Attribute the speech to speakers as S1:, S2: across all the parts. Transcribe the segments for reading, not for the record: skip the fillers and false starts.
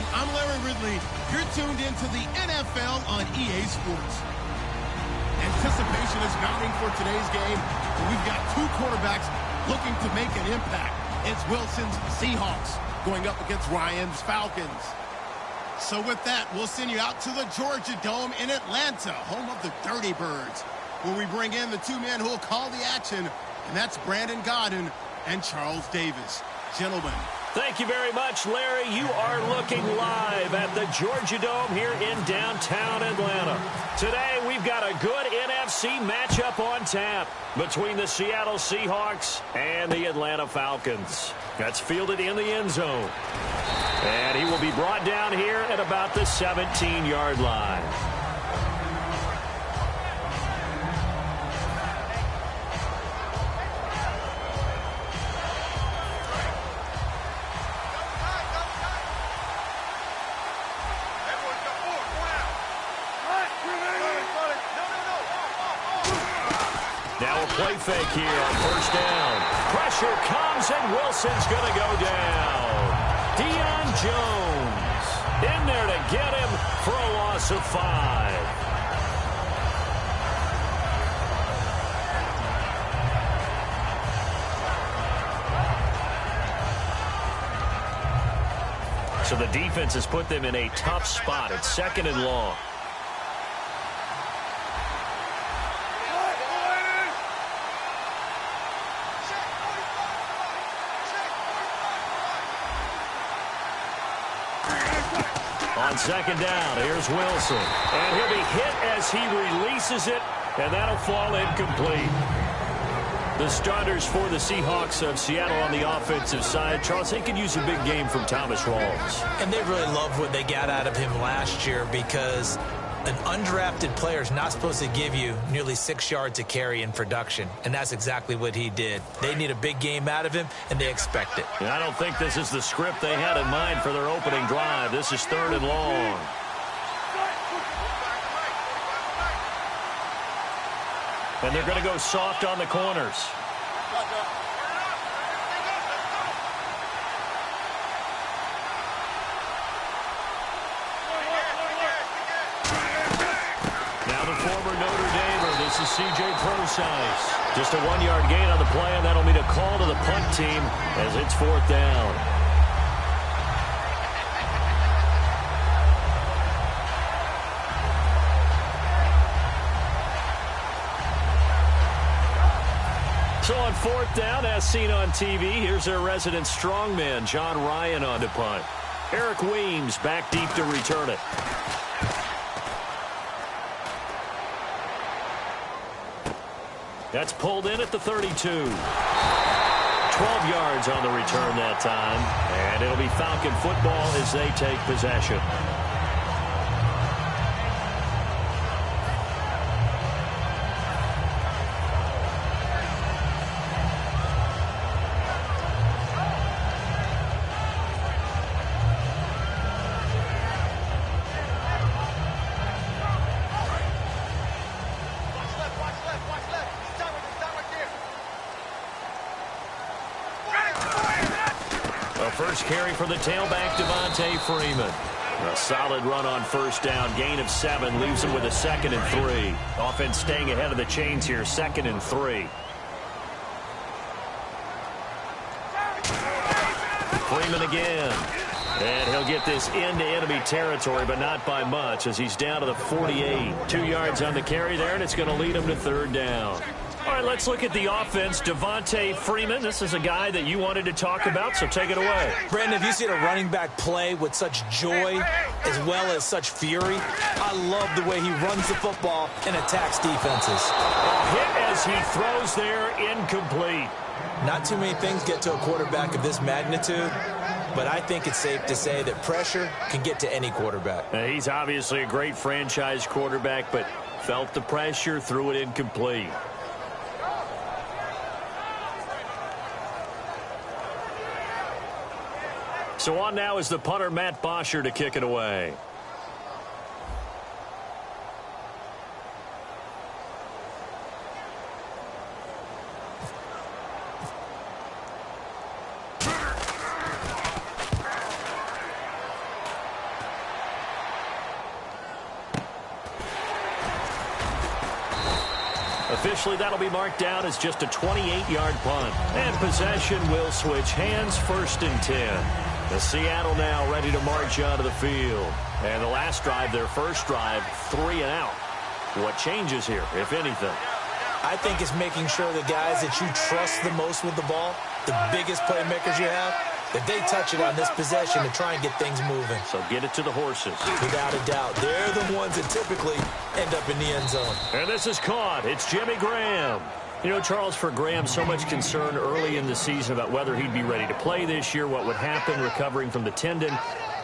S1: everyone. I'm Larry Ridley. You're tuned into the NFL on EA Sports. Anticipation is mounting for today's game, and we've got two quarterbacks looking to make an impact. It's Wilson's Seahawks going up against Ryan's Falcons. So with that, we'll send you out to the Georgia Dome in Atlanta, home of the Dirty Birds, where we bring in the two men who will call the action, and that's Brandon Godden and Charles Davis. Gentlemen.
S2: Thank you very much, Larry. You are looking live at the Georgia Dome here in downtown Atlanta. Today, we've got a good NFC matchup on tap between the Seattle Seahawks and the Atlanta Falcons. That's fielded in the end zone. And he will be brought down here at about the 17-yard line. Play fake here on first down. Pressure comes, and Wilson's going to go down. Deion Jones in there to get him for a loss of 5. So the defense has put them in a tough spot. It's 2nd and long. On 2nd down, here's Wilson. And he'll be hit as he releases it, and that'll fall incomplete. The starters for the Seahawks of Seattle on the offensive side, Charles, they could use a big game from Thomas Rawls.
S3: And they really loved what they got out of him last year, because an undrafted player is not supposed to give you nearly 6 yards a carry in production, and that's exactly what he did. They need a big game out of him, and they expect it.
S2: And I don't think this is the script they had in mind for their opening drive. This is 3rd and long. And they're going to go soft on the corners. This is C.J. Prosise. Just a 1-yard gain on the play, and that'll mean a call to the punt team as it's 4th down. So on 4th down, as seen on TV, here's their resident strongman, John Ryan, on to punt. Eric Weems back deep to return it. That's pulled in at the 32. 12 yards on the return that time. And it'll be Falcon football as they take possession. First carry for the tailback, Devontae Freeman. A solid run on first down. Gain of 7 leaves him with a 2nd and 3. Offense staying ahead of the chains here. 2nd and 3. Freeman again. And he'll get this into enemy territory, but not by much, as he's down to the 48. 2 yards on the carry there, and it's going to lead him to 3rd down. All right, let's look at the offense. Devontae Freeman, this is a guy that you wanted to talk about, so take it away.
S3: Brandon, if you see a running back play with such joy as well as such fury, I love the way he runs the football and attacks defenses.
S2: A hit as he throws there, incomplete.
S3: Not too many things get to a quarterback of this magnitude, but I think it's safe to say that pressure can get to any quarterback.
S2: He's obviously a great franchise quarterback, but felt the pressure, threw it incomplete. So on now is the punter, Matt Bosher, to kick it away. Officially, that'll be marked down as just a 28-yard punt. And possession will switch hands, 1st and 10. The Seattle now ready to march onto the field. And the last drive, their first drive, 3 and out. What changes here, if anything?
S3: I think it's making sure the guys that you trust the most with the ball, the biggest playmakers you have, that they touch it on this possession to try and get things moving.
S2: So get it to the horses.
S3: Without a doubt. They're the ones that typically end up in the end zone.
S2: And this is caught. It's Jimmy Graham. You know, Charles, for Graham, so much concern early in the season about whether he'd be ready to play this year, what would happen recovering from the tendon.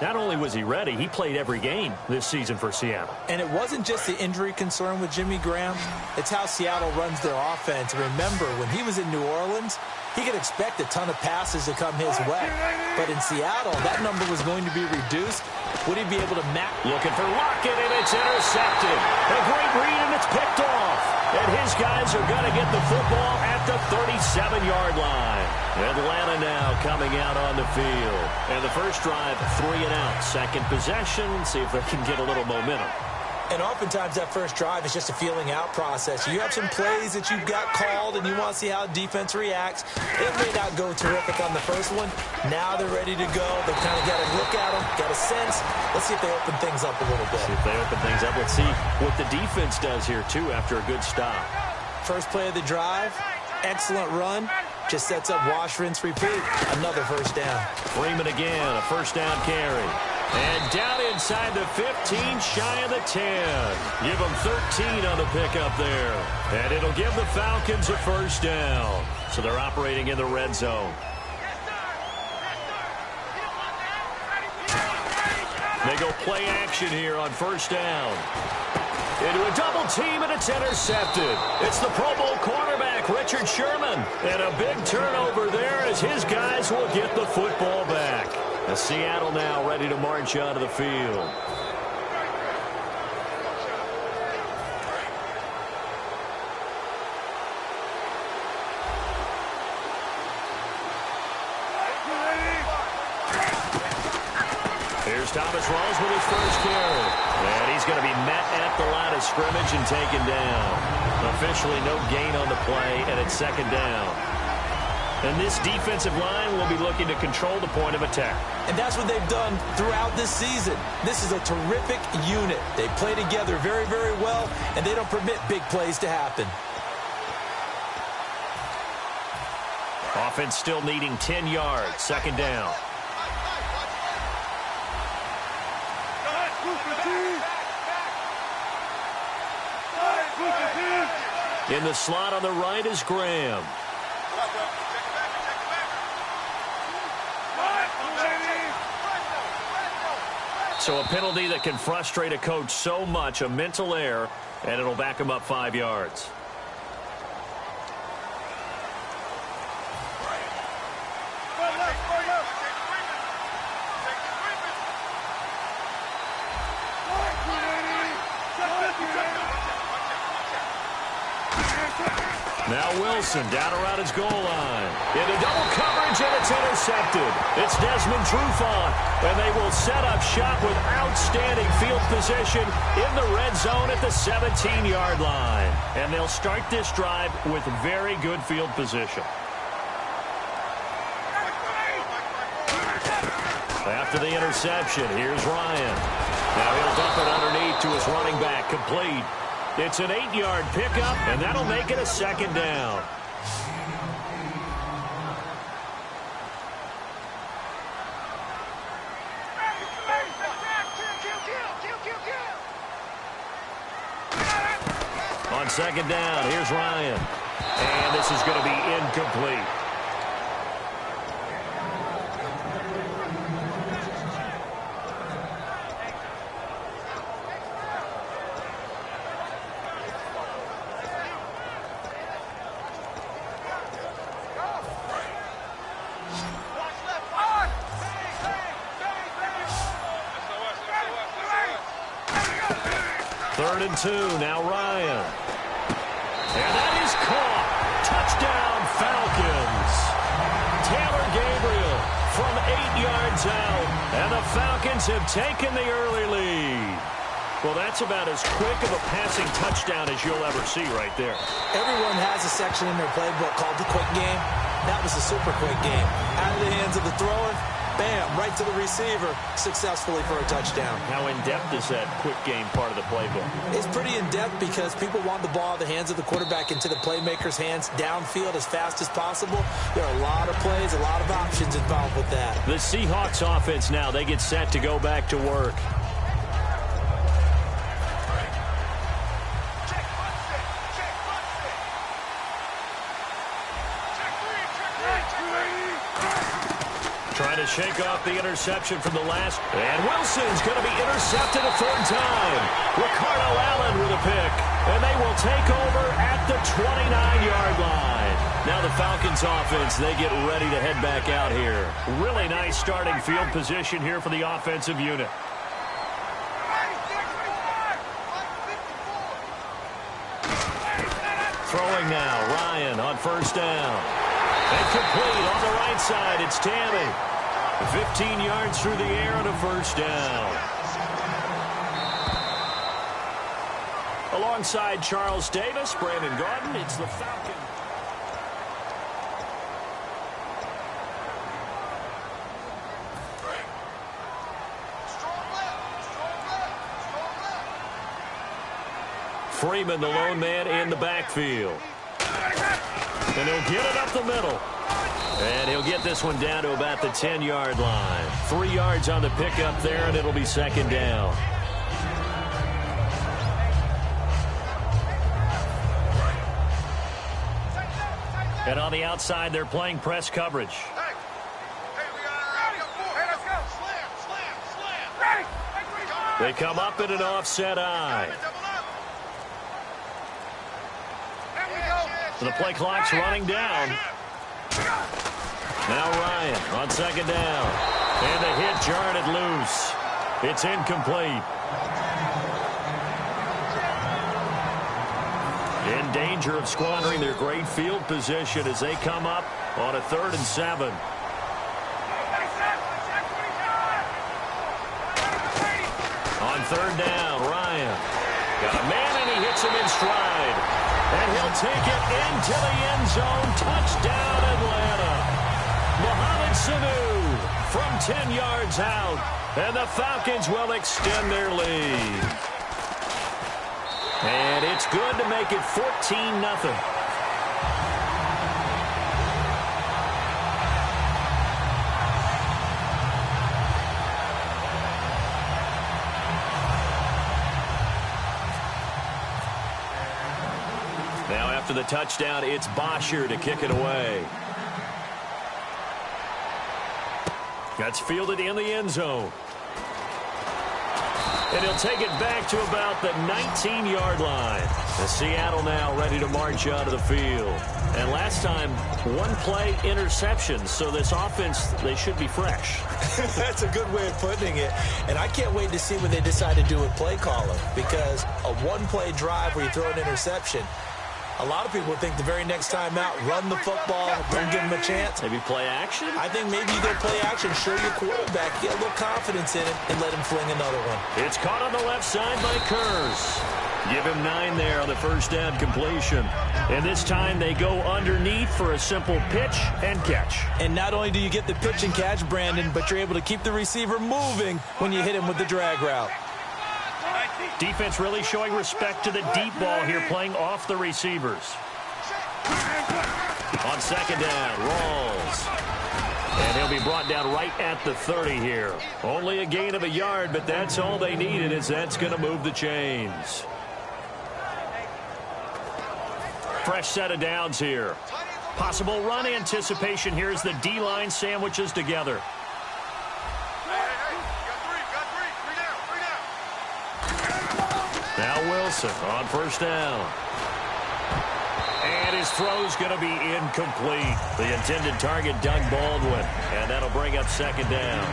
S2: Not only was he ready, he played every game this season for Seattle.
S3: And it wasn't just the injury concern with Jimmy Graham. It's how Seattle runs their offense. Remember, when he was in New Orleans, he could expect a ton of passes to come his way. But in Seattle, that number was going to be reduced. Would he be able to match?
S2: Looking for Lockett, and it's intercepted. A great read, and it's picked off. And his guys are going to get the football at the 37-yard line. Atlanta now coming out on the field. And the first drive, 3 and out. Second possession, see if they can get a little momentum.
S3: And oftentimes that first drive is just a feeling out process. You have some plays that you've got called and you want to see how defense reacts. It may not go terrific on the first one. Now they're ready to go. They've kind of got a look at them, got a sense. Let's see if they open things up a little bit.
S2: See if they open things up. Let's see what the defense does here, too, after a good stop.
S3: First play of the drive, excellent run. Just sets up wash, rinse, repeat. Another first down.
S2: Freeman again, a first down carry. And down inside the 15, shy of the 10. Give them 13 on the pickup there. And it'll give the Falcons a first down. So they're operating in the red zone. They go play action here on first down. Into a double team, and it's intercepted. It's the Pro Bowl cornerback, Richard Sherman. And a big turnover there as his guys will get the football back. The Seattle now ready to march onto the field. Here's Thomas Rawls with his first carry. And he's going to be met at the line of scrimmage and taken down. Officially no gain on the play, and it's second down. And this defensive line will be looking to control the point of attack.
S3: And that's what they've done throughout this season. This is a terrific unit. They play together very, very well, and they don't permit big plays to happen.
S2: Offense still needing 10 yards. Second down. In the slot on the right is Graham. So a penalty that can frustrate a coach so much, a mental error, and it'll back him up 5 yards. Now Wilson down around his goal line. Into double coverage, and it's intercepted. It's Desmond Trufant, and they will set up shop with outstanding field position in the red zone at the 17-yard line. And they'll start this drive with very good field position. After the interception, here's Ryan. Now he'll dump it underneath to his running back, complete. It's an 8-yard pickup, and that'll make it a second down. On second down, here's Ryan. And this is going to be incomplete. Third and 2, now Ryan. And that is caught. Touchdown, Falcons. Taylor Gabriel from 8 yards out. And the Falcons have taken the early lead. Well, that's about as quick of a passing touchdown as you'll ever see right there.
S3: Everyone has a section in their playbook called the quick game. That was a super quick game. Out of the hands of the thrower, bam, right to the receiver, successfully for a touchdown.
S2: How in-depth is that quick game part of the playbook?
S3: It's pretty in-depth because people want the ball in the hands of the quarterback into the playmaker's hands downfield as fast as possible. There are a lot of plays, a lot of options involved with that.
S2: The Seahawks offense now, they get set to go back to work. Trying to shake off the interception from the last. And Wilson's going to be intercepted a third time. Ricardo Allen with a pick. And they will take over at the 29-yard line. Now the Falcons offense, they get ready to head back out here. Really nice starting field position here for the offensive unit. Throwing now, Ryan on first down. And complete on the right side, it's Tammy. 15 yards through the air on a first down. Alongside Charles Davis, Brandon Gordon, it's the Falcons. Freeman, the lone man in the backfield. And he'll get it up the middle. And he'll get this one down to about the 10-yard line. 3 yards on the pickup there, and it'll be second down. And on the outside, they're playing press coverage. They come up in an offset eye. So the play clock's running down. Now Ryan on second down. And the hit jarred it loose. It's incomplete. In danger of squandering their great field position as they come up on a 3rd and 7. On 3rd down, Ryan. Got a man and he hits him in stride. And he'll take it into the end zone. Touchdown, Atlanta. Mohamed Sanu from 10 yards out. And the Falcons will extend their lead. And it's good to make it 14-0. Now after the touchdown, it's Bosher to kick it away. That's fielded in the end zone. And he'll take it back to about the 19-yard line. The Seattle now ready to march out of the field. And last time, 1 play interception. So this offense, they should be fresh.
S3: That's a good way of putting it. And I can't wait to see what they decide to do with play calling. Because a 1-play drive where you throw an interception, a lot of people think the very next time out, run the football, don't give them a chance.
S2: Maybe play action?
S3: I think maybe you go play action, show your quarterback, get a little confidence in it, and let him fling another one.
S2: It's caught on the left side by Kurz. Give him 9 there on the first down completion. And this time they go underneath for a simple pitch and catch.
S3: And not only do you get the pitch and catch, Brandon, but you're able to keep the receiver moving when you hit him with the drag route.
S2: Defense really showing respect to the deep ball here, playing off the receivers. On second down, Rawls. And he'll be brought down right at the 30 here. Only a gain of a yard, but that's all they needed, as that's going to move the chains. Fresh set of downs here. Possible run anticipation here as the D-line sandwiches together. Now Wilson on first down. And his throw's going to be incomplete. The intended target, Doug Baldwin. And that'll bring up second down.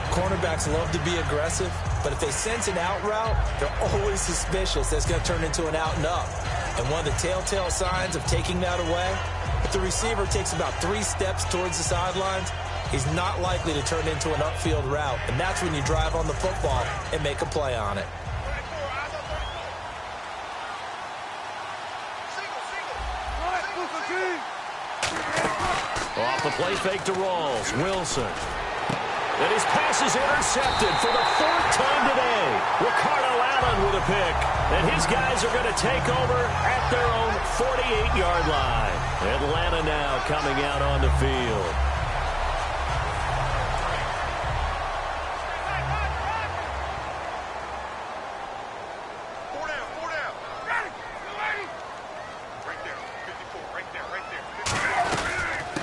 S3: Cornerbacks love to be aggressive, but if they sense an out route, they're always suspicious that's going to turn into an out and up. And one of the telltale signs of taking that away, if the receiver takes about 3 steps towards the sidelines, he's not likely to turn into an upfield route. And that's when you drive on the football and make a play on it.
S2: Off the play fake to Rawls. Wilson. And his pass is intercepted for the fourth time today. Ricardo Allen with a pick. And his guys are going to take over at their own 48-yard line. Atlanta now coming out on the field.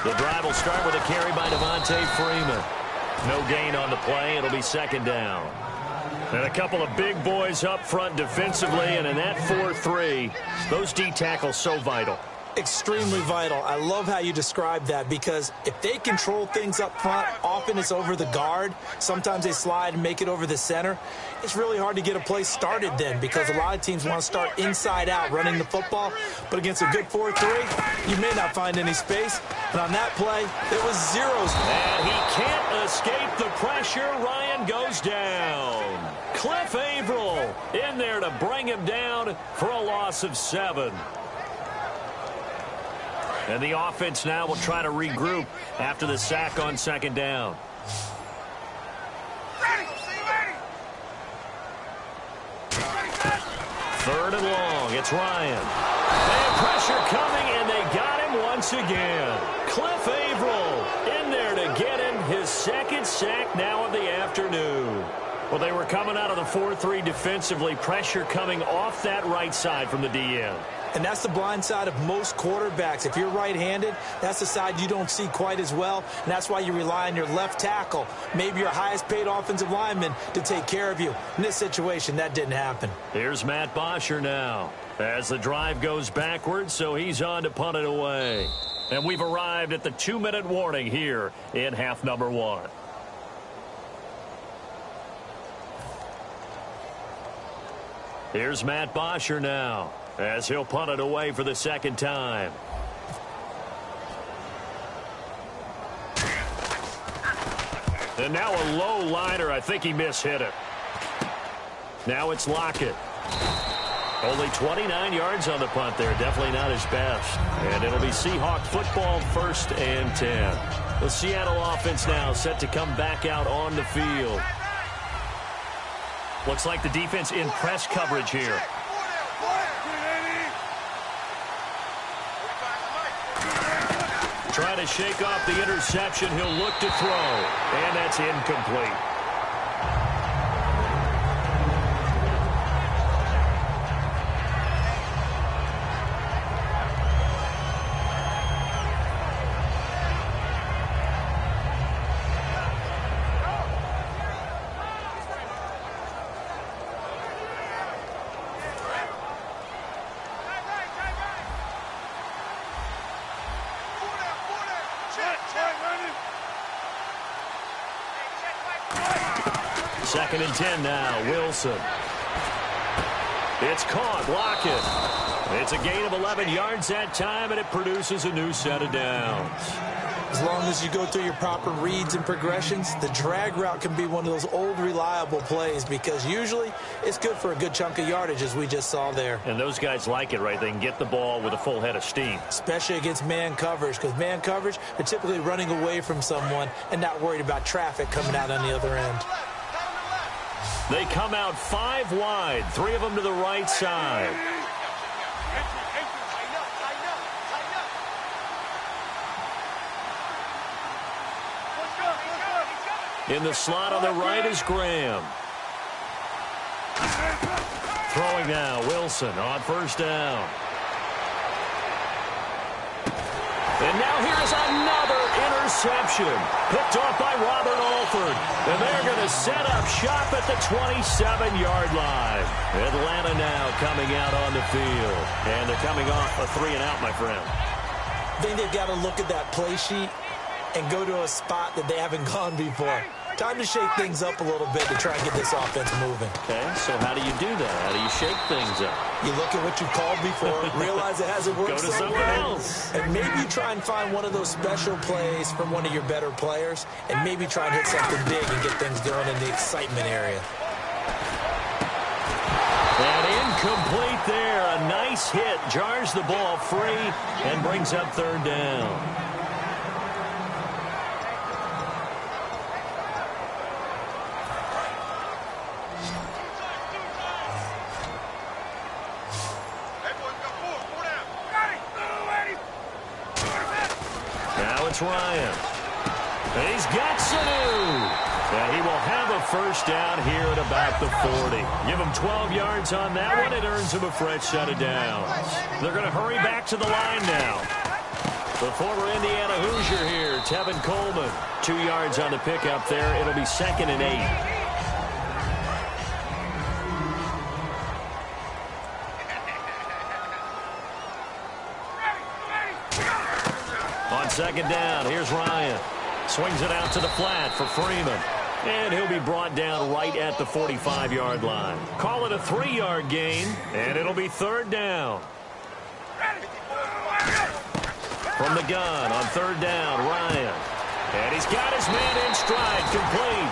S2: The drive will start with a carry by Devontae Freeman. No gain on the play. It'll be second down. And a couple of big boys up front defensively, and in that 4-3, those D tackles so vital.
S3: Extremely vital. I love how you describe that, because if they control things up front, often it's over the guard. Sometimes they slide and make it over the center. It's really hard to get a play started then, because a lot of teams want to start inside out running the football. But against a good 4-3, you may not find any space. And on that play, it was zeros.
S2: And he can't escape the pressure. Ryan goes down. Cliff Averill in there to bring him down for a loss of 7. And the offense now will try to regroup after the sack on second down. Third and long. It's Ryan. And pressure coming, and they got him once again. Cliff Averill in there to get him his second sack now of the afternoon. Well, they were coming out of the 4-3 defensively. Pressure coming off that right side from the DN.
S3: And that's the blind side of most quarterbacks. If you're right-handed, that's the side you don't see quite as well. And that's why you rely on your left tackle, maybe your highest-paid offensive lineman, to take care of you. In this situation, that didn't happen.
S2: Here's Matt Bosher now as the drive goes backwards, so he's on to punt it away. And we've arrived at the 2-minute warning here in half number 1. Here's Matt Bosher now as he'll punt it away for the second time. And now a low liner. I think he mishit it. Now it's Lockett. Only 29 yards on the punt there. Definitely not his best. And it'll be Seahawk football, 1st and 10. The Seattle offense now set to come back out on the field. Looks like the defense in press coverage here. Trying to shake off the interception. He'll look to throw. And that's incomplete. Second and 10 now. Wilson. It's caught. Lockett. It's a gain of 11 yards that time, and it produces a new set of downs.
S3: As long as you go through your proper reads and progressions, the drag route can be one of those old reliable plays, because usually it's good for a good chunk of yardage, as we just saw there.
S2: And those guys like it, right? They can get the ball with a full head of steam.
S3: Especially against man coverage, because man coverage, they're typically running away from someone and not worried about traffic coming out on the other end.
S2: They come out 5 wide, 3 of them to the right side. In the slot on the right is Graham. Throwing now, Wilson on 1st down. And now here's another interception. Picked off by Robert Alford. And they're going to set up shop at the 27-yard line. Atlanta now coming out on the field. And they're coming off a 3-and-out, my friend.
S3: I think they've got to look at that play sheet and go to a spot that they haven't gone before. Time to shake things up a little bit to try and get this offense moving.
S2: Okay, so how do you do that? How do you shake things up?
S3: You look at what you called before, realize it hasn't worked.
S2: Go to something else.
S3: And maybe you try and find one of those special plays from one of your better players, and maybe try and hit something big and get things going in the excitement area.
S2: And Incomplete there. A nice hit. Jars the ball free and brings up third down. Ryan. He's got Sanu. And he will have a first down here at about the 40. Give him 12 yards on that one. It earns him a fresh set of downs. They're going to hurry back to the line now. The former Indiana Hoosier here, Tevin Coleman. 2 yards on the pickup there. It'll be 2nd and 8. Second down. Here's Ryan. Swings it out to the flat for Freeman. And he'll be brought down right at the 45-yard line. Call it a 3-yard gain, and it'll be third down. From the gun on third down, Ryan. And he's got his man in stride, complete.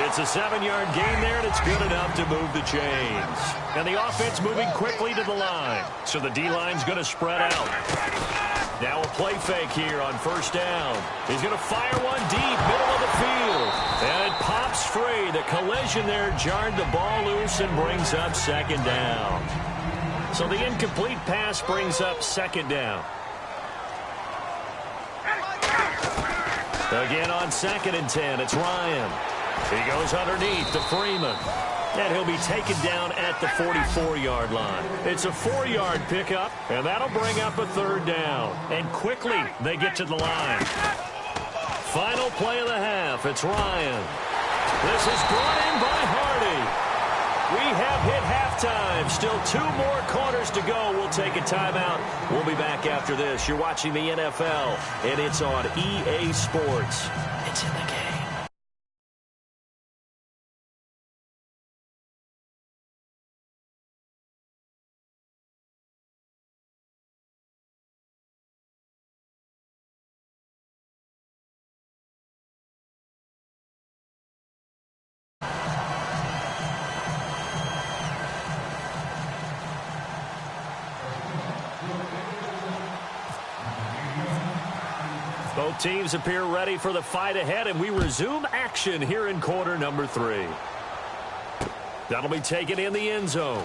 S2: It's a 7-yard gain there, and it's good enough to move the chains. And the offense moving quickly to the line. So the D-line's going to spread out. Now a play fake here on first down. He's going to fire one deep, middle of the field. And it pops free. The collision there jarred the ball loose and brings up second down. So the incomplete pass brings up second down. Again on 2nd and 10, it's Ryan. He goes underneath to Freeman. And he'll be taken down at the 44-yard line. It's a 4-yard pickup, and that'll bring up a third down. And quickly, they get to the line. Final play of the half. It's Ryan. This is brought in by Hardy. We have hit halftime. Still 2 more quarters to go. We'll take a timeout. We'll be back after this. You're watching the NFL, and it's on EA Sports. It's in the game. Both teams appear ready for the fight ahead, and we resume action here in quarter number 3. That'll be taken in the end zone.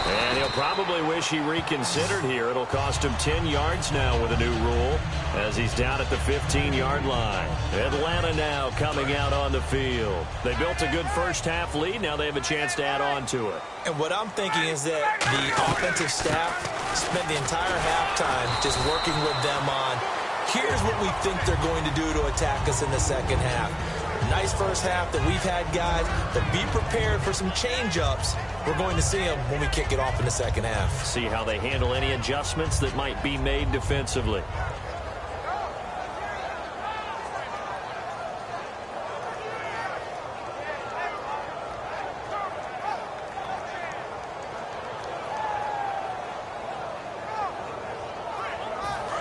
S2: And he'll probably wish he reconsidered here. It'll cost him 10 yards now with a new rule as he's down at the 15-yard line. Atlanta now coming out on the field. They built a good first-half lead. Now they have a chance to add on to it.
S3: And what I'm thinking is that the offensive staff spent the entire halftime just working with them on, here's what we think they're going to do to attack us in the second half. Nice first half that we've had, guys, but be prepared for some change-ups. We're going to see them when we kick it off in the second half.
S2: See how they handle any adjustments that might be made defensively.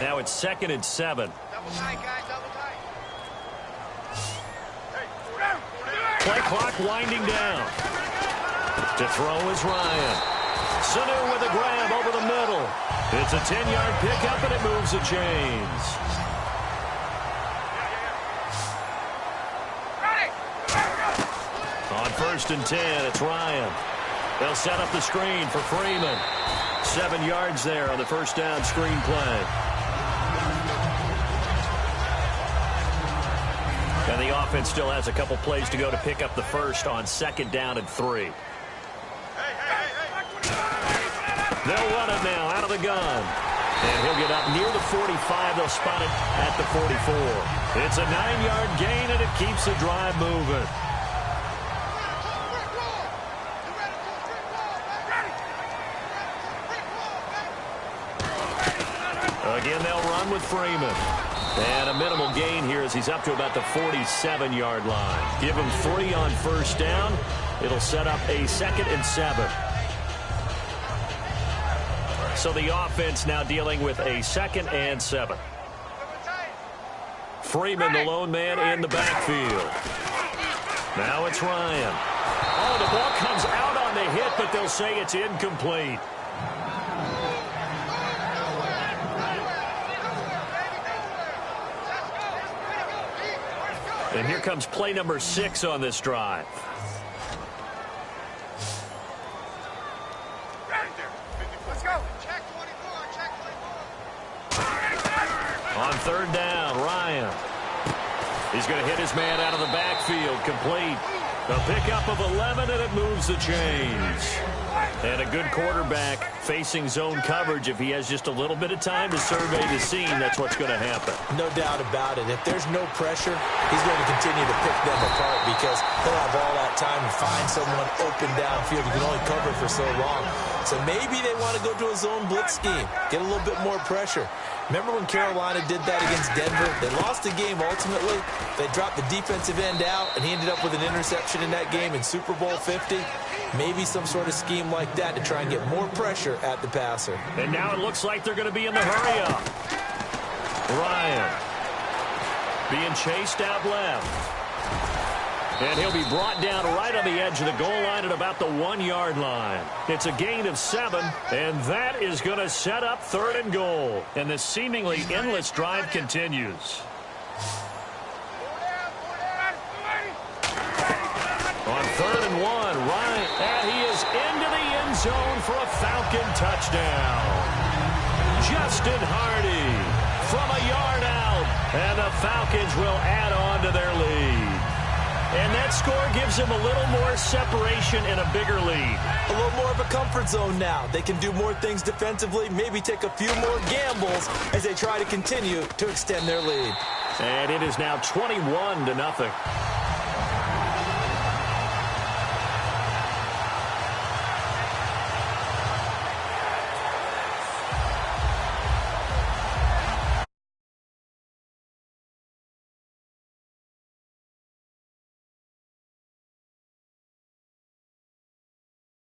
S2: Now it's 2nd and 7.
S4: Double tight, guys, double tight.
S2: Play clock winding down. To throw is Ryan. Sanu with a grab over the middle. It's a 10-yard pickup, and it moves the chains. On 1st and 10, it's Ryan. They'll set up the screen for Freeman. 7 yards there on the first down screen play. And the offense still has a couple plays to go to pick up the first on 2nd down and 3. They'll run it now out of the gun. And he'll get up near the 45. They'll spot it at the 44. It's a 9-yard gain, and it keeps the drive moving. Again, they'll run with Freeman. And a minimal gain here as he's up to about the 47-yard line. Give him 3 on first down. It'll set up a 2nd and 7. So the offense now dealing with a 2nd and 7. Freeman, the lone man in the backfield. Now it's Ryan. Oh, the ball comes out on the hit, but they'll say it's incomplete. And here comes play number 6 on this drive. On third down, Ryan. He's going to hit his man out of the backfield. Complete. A pickup of 11, and it moves the chains. And a good quarterback facing zone coverage. If he has just a little bit of time to survey the scene, that's what's going to happen.
S3: No doubt about it. If there's no pressure, he's going to continue to pick them apart because he'll have all that time to find someone open downfield. You can only cover for so long. So maybe they want to go to a zone blitz scheme, get a little bit more pressure. Remember when Carolina did that against Denver? They lost the game ultimately. They dropped the defensive end out, and he ended up with an interception in that game in Super Bowl 50. Maybe some sort of scheme like that to try and get more pressure at the passer.
S2: And now it looks like they're going to be in the hurry-up. Ryan being chased out left. And he'll be brought down right on the edge of the goal line at about the 1-yard line. It's a gain of 7, and that is going to set up 3rd and goal. And the seemingly endless drive continues. On 3rd and 1, Ryan, and he is into the end zone for a Falcon touchdown. Justin Hardy from a yard out, and the Falcons will add on to their lead. And that score gives them a little more separation and a bigger lead.
S3: A little more of a comfort zone now. They can do more things defensively, maybe take a few more gambles as they try to continue to extend their lead.
S2: And it is now 21-0.